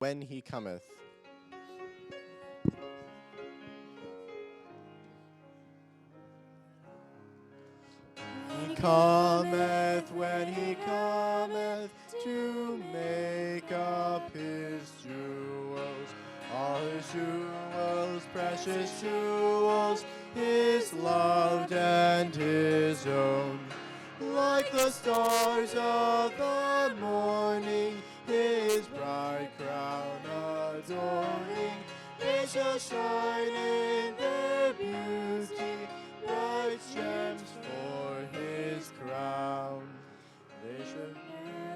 when he cometh. When he cometh to make up his jewels, all his jewels, precious jewels, his loved and his own. Like the stars of the morning, his bright crown adorning, they shall shine in their beauty, bright gems for his crown. They shall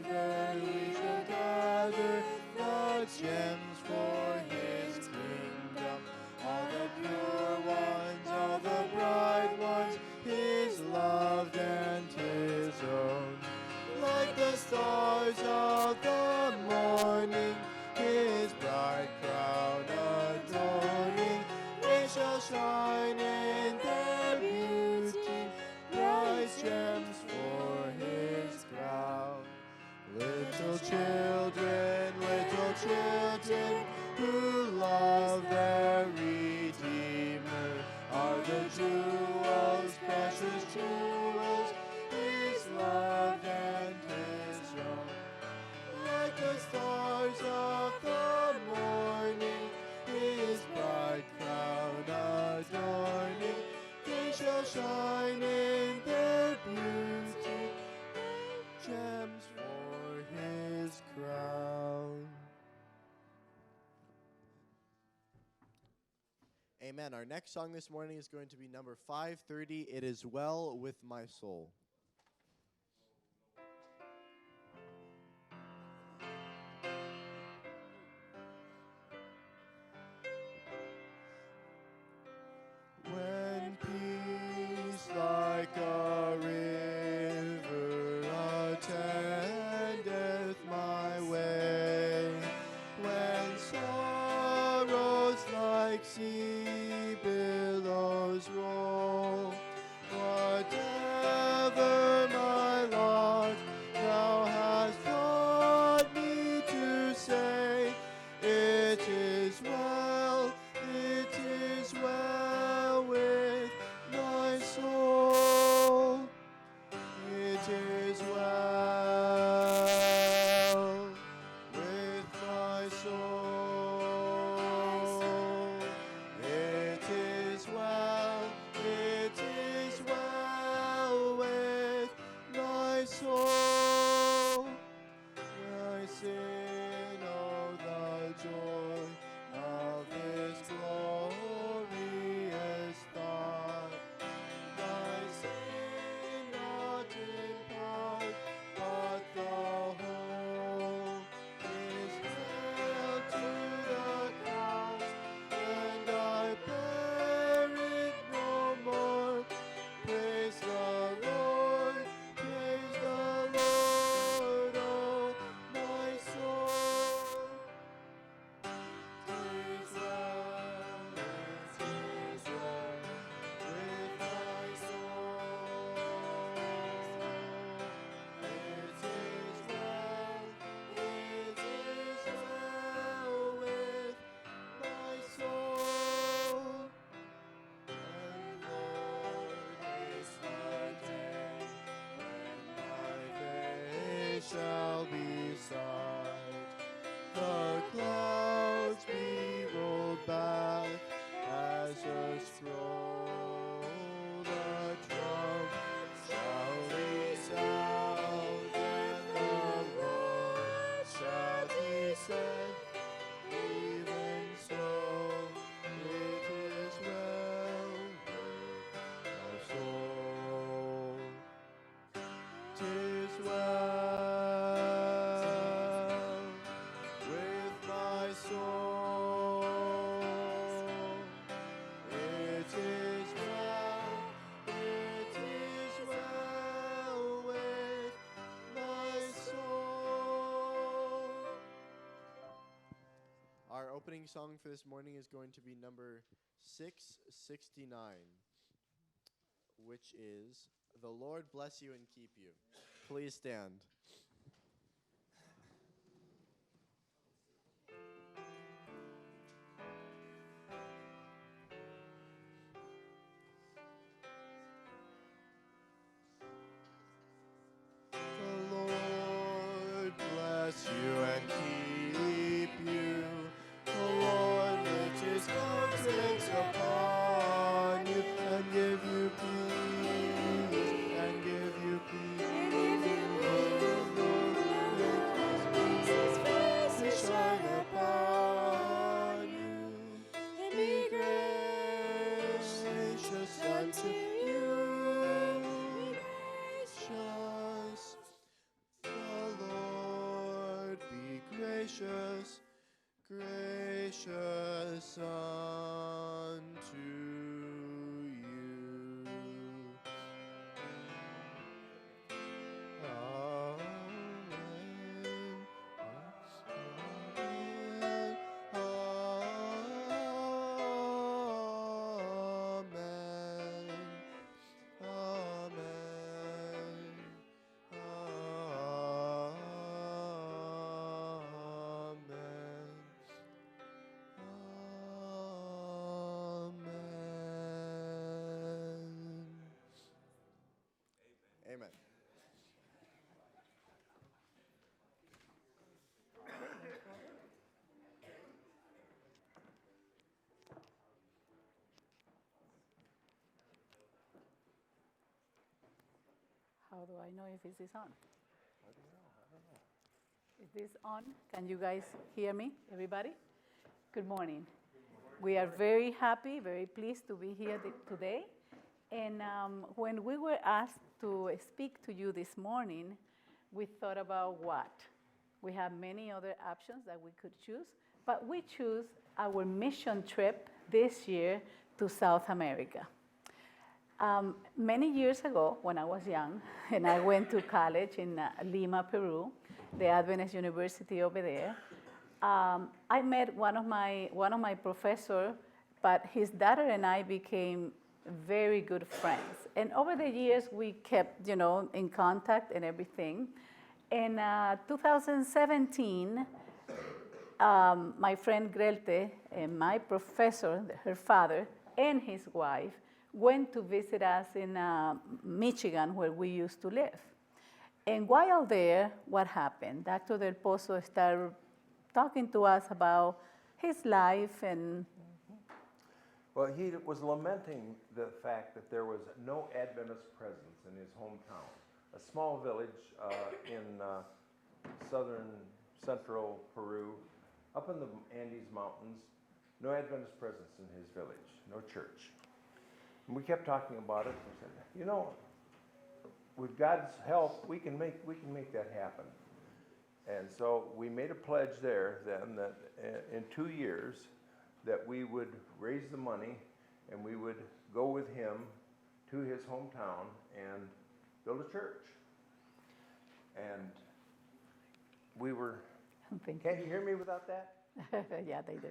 gather, we shall gather the gems for his kingdom. All the pure ones, all the bright ones, his loved and his own. Like the stars of the morning, his bright crown adorning, they shall shine in their beauty, bright gems for his crown. Little children who love their Redeemer are the jewels, precious jewels, his loved and his own. Like the stars of the morning, his bright crown adorning, they shall shine in their beauty, gems for his crown. Amen. Our next song this morning is going to be number 530, It Is Well With My Soul. When peace like a river attendeth my way, when sorrows like sea billows roll, whatever my lot, thou hast taught me to say, it is well, it is well with my soul, it is well with my soul, it is well with my soul. When I sing, oh, the joy of this glorious thought, I sing not in part, but the whole is nailed to the cross, and I bear it no more. Praise the Lord, oh my soul. Tis well, it is well with my soul. It is well with my soul. And Lord, haste the day when my face shall be sight, the clouds be rolled back as a scroll, the trump shall resound, and the Lord shall descend. Even so, it is well with my soul. 'Tis well with my soul. It is well with my soul. Our opening song for this morning is going to be number 669, which is The Lord Bless You and Keep You. Please stand. unto you. Gracious, the Lord be gracious, gracious unto you. Amen. Amen. Amen. Amen. How do I know if this is on? Is this on? Can you guys hear me, everybody? Good morning. We are very happy, very pleased to be here today. And when we were asked to speak to you this morning, we thought about what? We have many other options that we could choose, but we choose our mission trip this year to South America. Many years ago, when I was young, and I went to college in Lima, Peru, the Adventist University over there, I met one of my professors, but his daughter and I became very good friends. And over the years, we kept, in contact and everything. In 2017, my friend Grelte and my professor, her father, and his wife went to visit us in Michigan, where we used to live. And while there, what happened? Dr. Del Pozo started talking to us about his life and... Well, he was lamenting the fact that there was no Adventist presence in his hometown, a small village in southern central Peru, up in the Andes Mountains, no Adventist presence in his village, no church. And we kept talking about it. We said, with God's help, we can make that happen. And so we made a pledge there then that in 2 years that we would raise the money and we would go with him to his hometown and build a church. And we were, can't you hear me without that? Yeah, they do.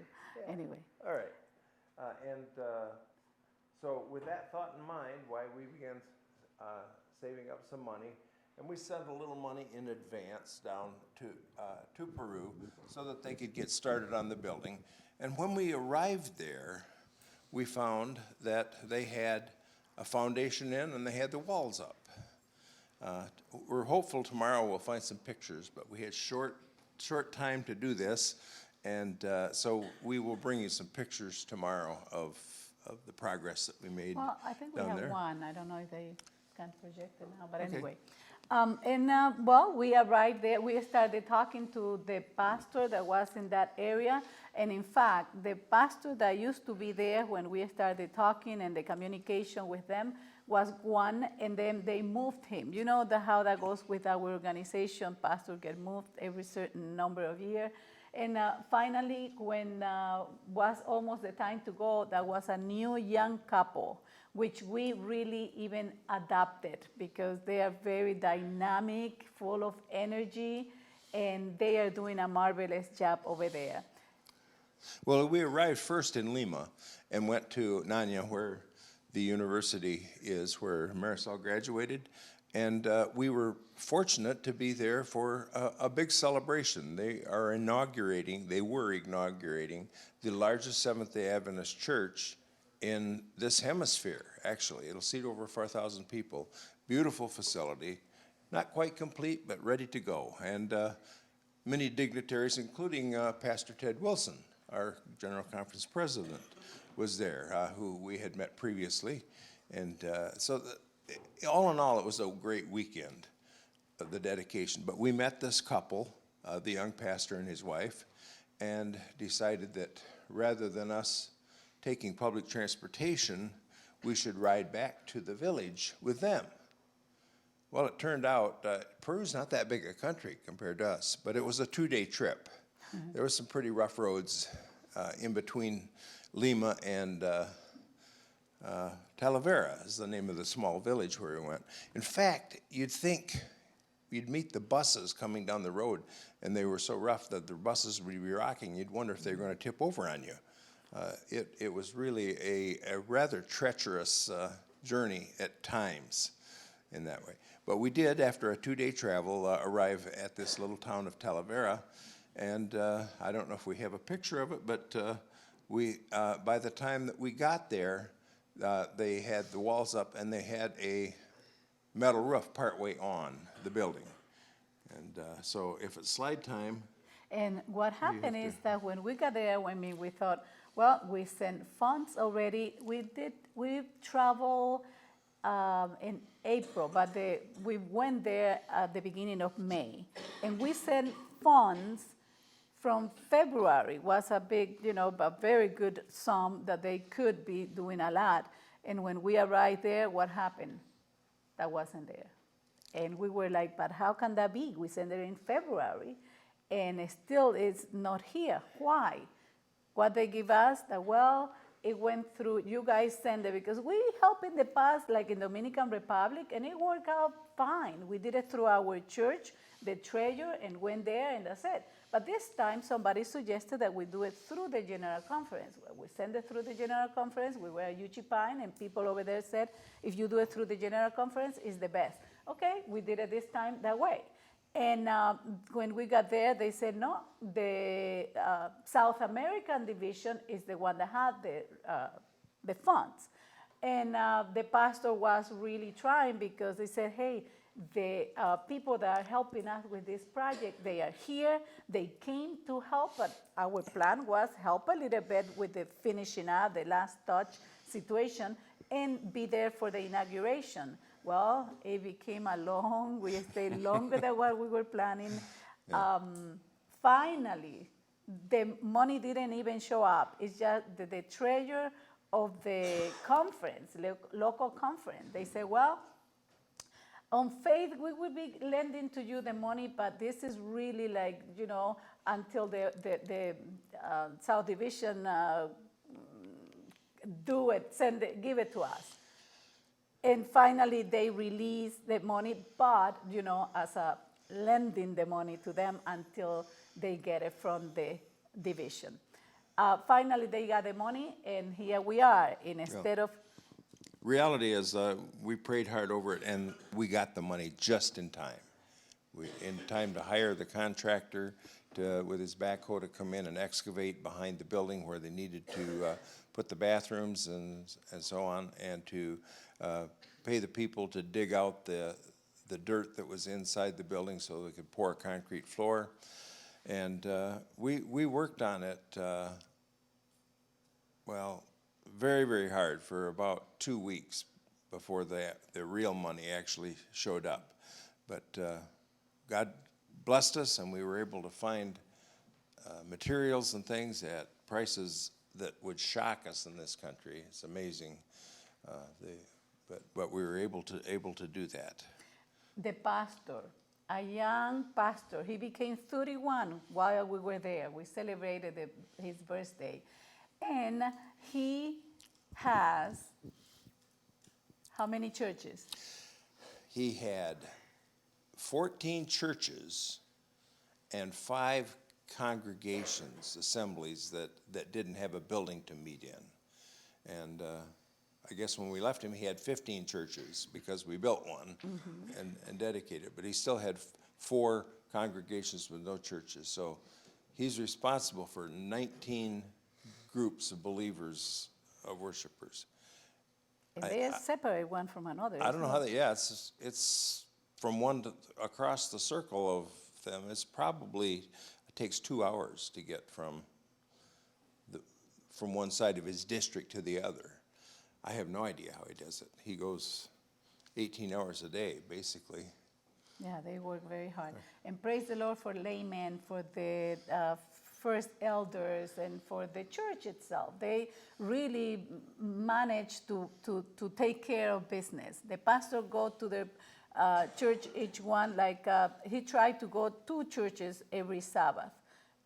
Yeah. Anyway. All right. So with that thought in mind, why we began saving up some money, and we sent a little money in advance down to Peru so that they could get started on the building. And when we arrived there, we found that they had a foundation in and they had the walls up. We're hopeful tomorrow we'll find some pictures, but we had short time to do this, and so we will bring you some pictures tomorrow of the progress that we made. Well, I think we have there. one. I don't know if they can project it now, but Okay. anyway. We arrived there. We started talking to the pastor that was in that area. And in fact, the pastor that used to be there when we started talking and the communication with them was one, and then they moved him. You know how that goes with our organization. Pastors get moved every certain number of years. And finally, when was almost the time to go, there was a new young couple, which we really even adopted because they are very dynamic, full of energy, and they are doing a marvelous job over there. Well, we arrived first in Lima and went to Nanya, where the university is, where Marisol graduated. And we were fortunate to be there for a big celebration. They were inaugurating the largest Seventh-day Adventist church in this hemisphere, actually. It'll seat over 4,000 people. Beautiful facility, not quite complete, but ready to go. And many dignitaries, including Pastor Ted Wilson, our General Conference president, was there, who we had met previously. And all in all, it was a great weekend of the dedication. But we met this couple, the young pastor and his wife, and decided that rather than us taking public transportation, we should ride back to the village with them. Well, it turned out Peru's not that big a country compared to us, but it was a 2-day trip. There were some pretty rough roads in between Lima and Talavera is the name of the small village where we went. In fact, you'd think you'd meet the buses coming down the road, and they were so rough that the buses would be rocking. You'd wonder if they were going to tip over on you. It was really a rather treacherous journey at times in that way. But we did, after a 2-day travel, arrive at this little town of Talavera. And I don't know if we have a picture of it, but by the time that we got there, they had the walls up and they had a metal roof partway on the building. And so if it's slide time. And what happened is that when we got there, we thought, well, we sent funds already. We traveled in April, but we went there at the beginning of May. And we sent funds from February. Was a big, a very good sum that they could be doing a lot. And when we arrived there, what happened? That wasn't there. And we were like, but how can that be? We sent it in February, and it still is not here. Why? What they give us, that, well, it went through, you guys send it, because we helped in the past, like in Dominican Republic, and it worked out fine. We did it through our church, the treasurer, and went there, and that's it. But this time, somebody suggested that we do it through the General Conference. Well, we send it through the General Conference. We were at Uchi Pine, and people over there said, if you do it through the General Conference, it's the best. Okay, we did it this time that way. And when we got there, they said, no, the South American division is the one that had the funds. And the pastor was really trying, because they said, hey, the people that are helping us with this project, they are here. They came to help, but our plan was help a little bit with the finishing up, the last touch situation, and be there for the inauguration. Well, it became we stayed longer than what we were planning. Yeah. Finally, the money didn't even show up. It's just the treasurer of the conference, local conference, they said, well, on faith, we will be lending to you the money, but this is really like, until the South Division do it, give it to us. And finally, they released the money, but, as a lending the money to them until they get it from the division. Finally, they got the money, and here we are. Instead of reality is we prayed hard over it, and we got the money just in time. In time to hire the contractor with his backhoe to come in and excavate behind the building where they needed to put the bathrooms and so on, and to pay the people to dig out the dirt that was inside the building so they could pour a concrete floor. And we worked on it, very, very hard for about 2 weeks before the real money actually showed up. But God blessed us, and we were able to find materials and things at prices that would shock us in this country. It's amazing, but we were able to do that. The pastor, a young pastor, he became 31 while we were there. We celebrated his birthday. And he has how many churches? He had 14 churches and 5 congregations, assemblies that didn't have a building to meet in. And I guess when we left him, he had 15 churches because we built one and dedicated. But he still had 4 congregations with no churches. So he's responsible for 19 groups of believers, of worshipers. And they separate one from another. I don't know how they, it's from one to across the circle of them. It's probably, it takes 2 hours to get from one side of his district to the other. I have no idea how he does it. He goes 18 hours a day, basically. Yeah, they work very hard. And praise the Lord for laymen, for the first elders and for the church itself. They really manage to take care of business. The pastor go to the church, each one, he tried to go 2 churches every Sabbath,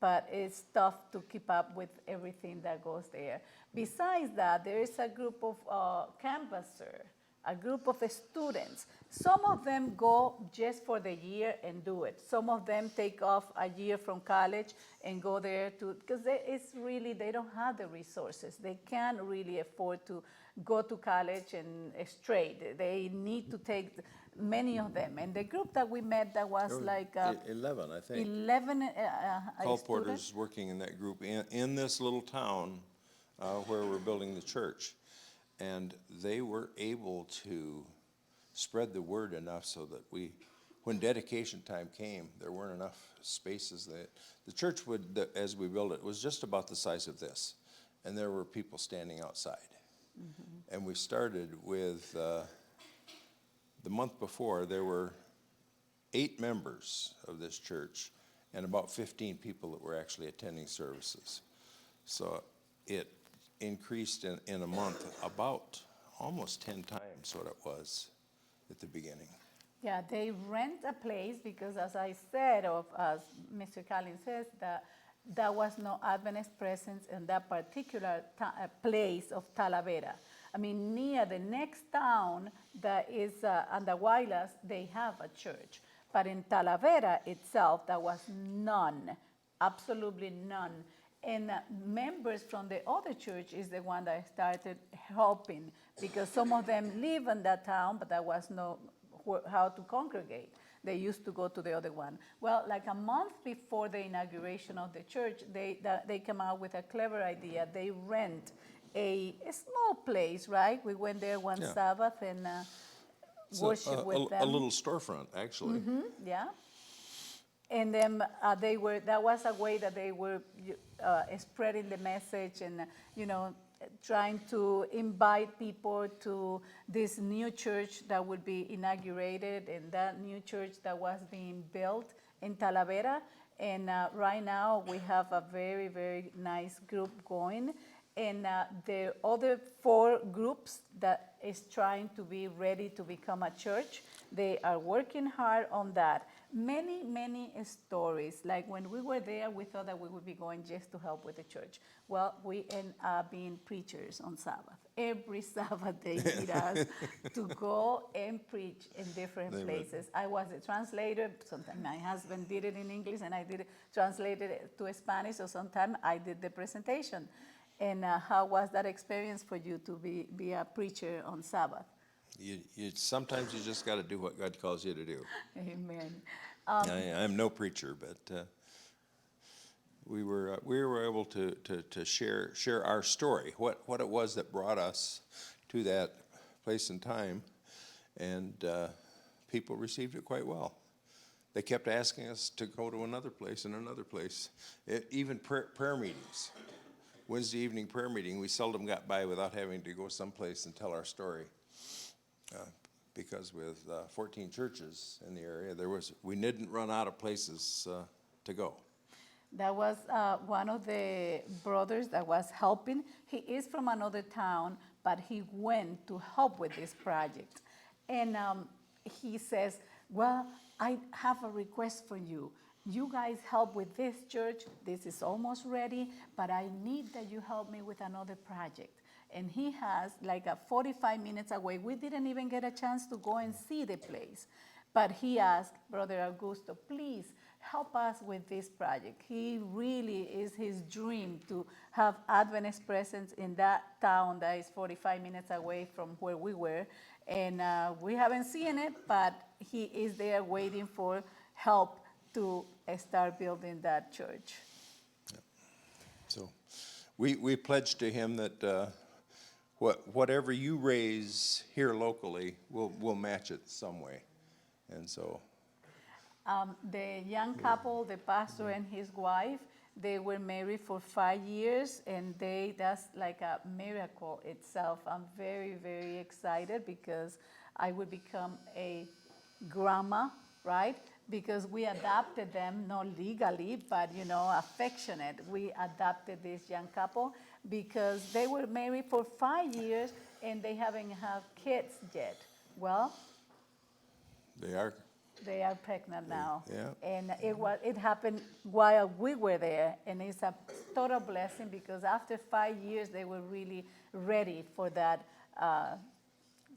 but it's tough to keep up with everything that goes there. Besides that, there is a group of canvassers, a group of students. Some of them go just for the year and do it. Some of them take off a year from college and go there because they don't have the resources. They can't really afford to go to college and straight. They need to take many of them. And the group that we met, that was 11, I think. 11 Colporters working in that group in this little town where we're building the church. And they were able to spread the word enough so that when dedication time came, there weren't enough spaces. The church as we built it, was just about the size of this. And there were people standing outside. Mm-hmm. And we started with, the month before, there were 8 members of this church and about 15 people that were actually attending services. So it increased in a month about almost 10 times what it was at the beginning. Yeah, they rent a place because, as I said, as Mr. Collins says, that was no Adventist presence in that particular place of Talavera. I mean, near the next town that is Andahuaylas, they have a church. But in Talavera itself, there was none, absolutely none. And members from the other church is the one that started helping because some of them live in that town, but there was no how to congregate. They used to go to the other one. Well, like a month before the inauguration of the church, they came out with a clever idea. They rent a small place, right? We went there one Sabbath and worship with them. A little storefront, actually. Mm-hmm, yeah. And then that was a way that they were spreading the message and, trying to invite people to this new church that would be inaugurated and that new church that was being built in Talavera. And right now we have a very, very nice group going. And the other 4 groups that is trying to be ready to become a church, they are working hard on that. Many, many stories. Like when we were there, we thought that we would be going just to help with the church. Well, we end up being preachers on Sabbath. Every Sabbath they need us to go and preach in different places. I was a translator. Sometimes my husband did it in English and I translated it to Spanish, so sometimes I did the presentation. And how was that experience for you to be a preacher on Sabbath? Sometimes you just got to do what God calls you to do. Amen. I'm no preacher, but we were able to share our story, what it was that brought us to that place and time, and people received it quite well. They kept asking us to go to another place and another place, even prayer meetings. Wednesday evening prayer meeting, we seldom got by without having to go someplace and tell our story. Because with 14 churches in the area, we didn't run out of places to go. That was one of the brothers that was helping. He is from another town, but he went to help with this project. And he says, well, I have a request for you. You guys help with this church. This is almost ready, but I need that you help me with another project. And he has like 45 minutes away. We didn't even get a chance to go and see the place. But he asked, Brother Augusto, please help us with this project. He really is his dream to have Adventist presence in that town that is 45 minutes away from where we were. And we haven't seen it, but he is there waiting for help to start building that church. Yeah. So we pledged to him that whatever you raise here locally, we'll match it some way. And so the young couple, the pastor and his wife, they were married for 5 years, and that's like a miracle itself. I'm very, very excited because I would become a grandma, right? because we adopted them, not legally, but affectionate. We adopted this young couple because they were married for 5 years and they haven't had kids yet. Well, They are. they are pregnant now. Yeah. And it happened while we were there, and it's a total blessing because after 5 years, they were really ready for that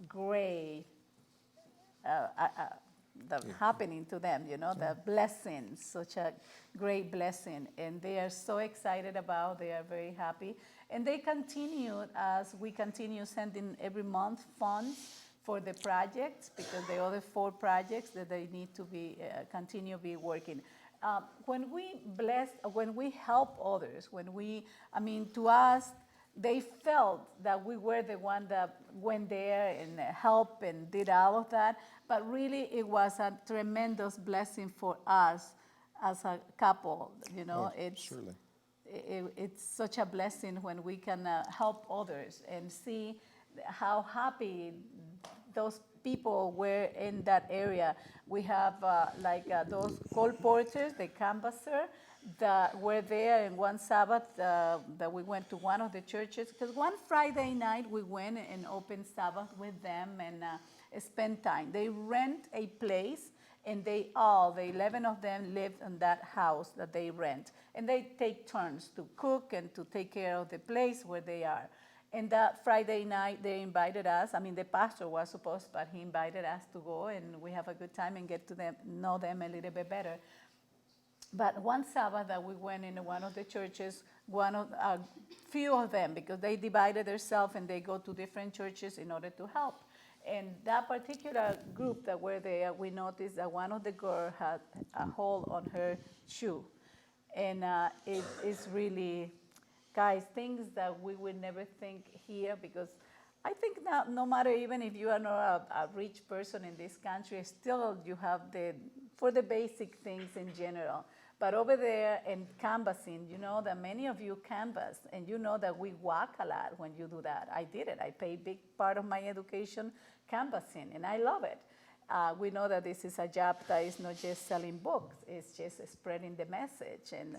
great happening to them, the blessing, such a great blessing. And they are so excited about, they are very happy. And they continued as we continue sending every month funds for the projects, because the other 4 projects that they need to be continue be working. When we help others, to us, they felt that we were the one that went there and helped and did all of that, but really it was a tremendous blessing for us as a couple. Surely. It's such a blessing when we can help others and see how happy those people were in that area. We have those colporteurs, the canvasser, that were there. And one Sabbath that we went to one of the churches, because one Friday night we went and opened Sabbath with them and spent time. They rent a place, and the 11 of them live in that house that they rent. And they take turns to cook and to take care of the place where they are. And that Friday night, they invited us. The pastor was supposed, but he invited us to go, and we have a good time and get to know them a little bit better. But one Sabbath that we went into one of the churches, few of them, because they divided themselves and they go to different churches in order to help. And that particular group that were there, we noticed that one of the girls had a hole on her shoe. And it is really, guys, things that we would never think here, because I think that no matter, even if you are not a rich person in this country, still you have for the basic things in general. But over there in canvassing, that many of you canvass, and that we walk a lot when you do that. I did it. I paid a big part of my education canvassing, and I love it. We know that this is a job that is not just selling books, it's just spreading the message. And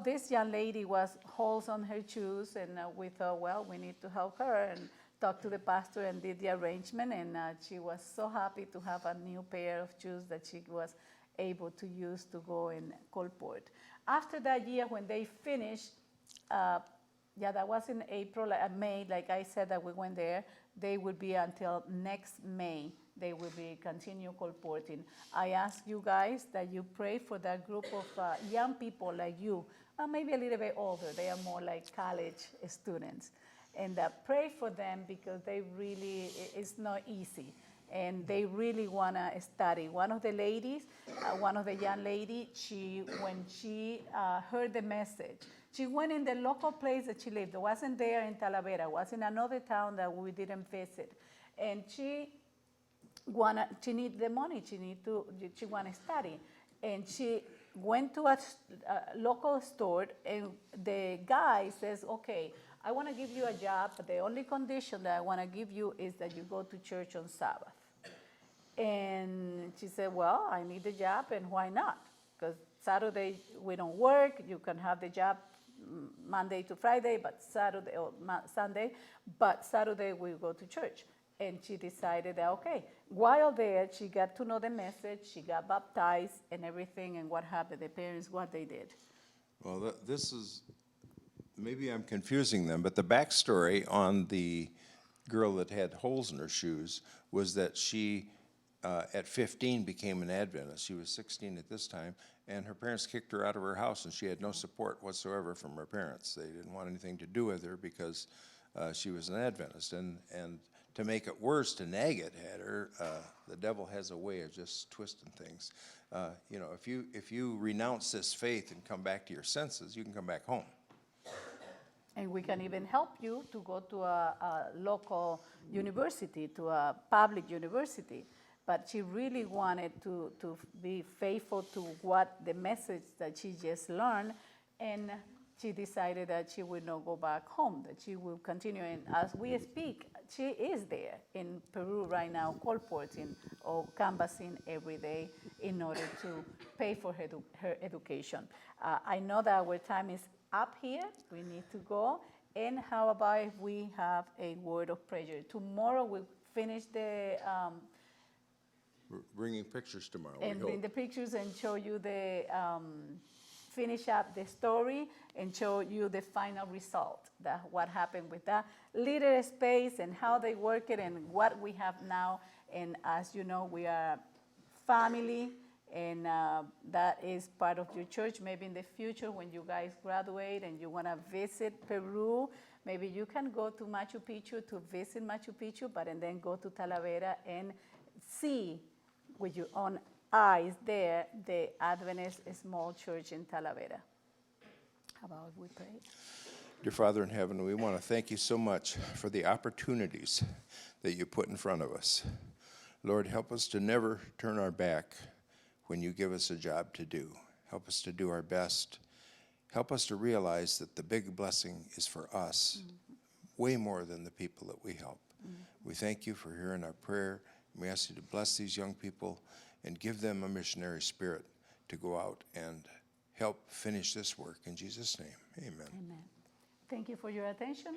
this young lady was holes on her shoes, and we thought, we need to help her, and talked to the pastor and did the arrangement, and she was so happy to have a new pair of shoes that she was able to use to go in Colport. After that year, when they finished, that was in April, May, like I said, that we went there. They will be until next May. They will be continue colporting. I ask you guys that you pray for that group of young people like you, maybe a little bit older. They are more like college students. And pray for them, because they really, it's not easy. And they really want to study. One of the young ladies, when she heard the message, she went in the local place that she lived. It wasn't there in Talavera. It was in another town that we didn't visit. And she needed the money. She want to study. And she went to a local store, and the guy says, okay, I want to give you a job, but the only condition that I want to give you is that you go to church on Sabbath. And she said, well, I need the job, and why not? Because Saturday we don't work. You can have the job Monday to Friday, but Sunday, but Saturday we go to church. And she decided that, okay. While there, she got to know the message, she got baptized and everything, and what happened, the parents, what they did. Well, this is, maybe I'm confusing them, but the backstory on the girl that had holes in her shoes was that she, at 15, became an Adventist. She was 16 at this time, and her parents kicked her out of her house, and she had no support whatsoever from her parents. They didn't want anything to do with her because she was an Adventist. And to make it worse, to nag it at her, the devil has a way of just twisting things. If you renounce this faith and come back to your senses, you can come back home. And we can even help you to go to a local university, to a public university. But she really wanted to be faithful to what the message that she just learned, and she decided that she would not go back home, that she will continue. And as we speak, she is there in Peru right now, colporting or canvassing every day in order to pay for her education. I know that our time is up here. We need to go. And how about if we have a word of prayer? Tomorrow we'll finish the We're bringing pictures tomorrow, we and bring hope. the pictures and show you the finish up the story and show you the final result, that what happened with that little space and how they work it and what we have now. And as you know, we are family, and that is part of your church. Maybe in the future when you guys graduate and you want to visit Peru, maybe you can go to Machu Picchu to visit Machu Picchu, but and then go to Talavera and see with your own eyes there the Adventist small church in Talavera. How about we pray? Dear Father in heaven, we want to thank you so much for the opportunities that you put in front of us. Lord, help us to never turn our back when you give us a job to do. Help us to do our best. Help us to realize that the big blessing is for us, way more than the people that we help. We thank you for hearing our prayer. We ask you to bless these young people and give them a missionary spirit to go out and help finish this work. In Jesus' name, amen. Amen. Thank you for your attention.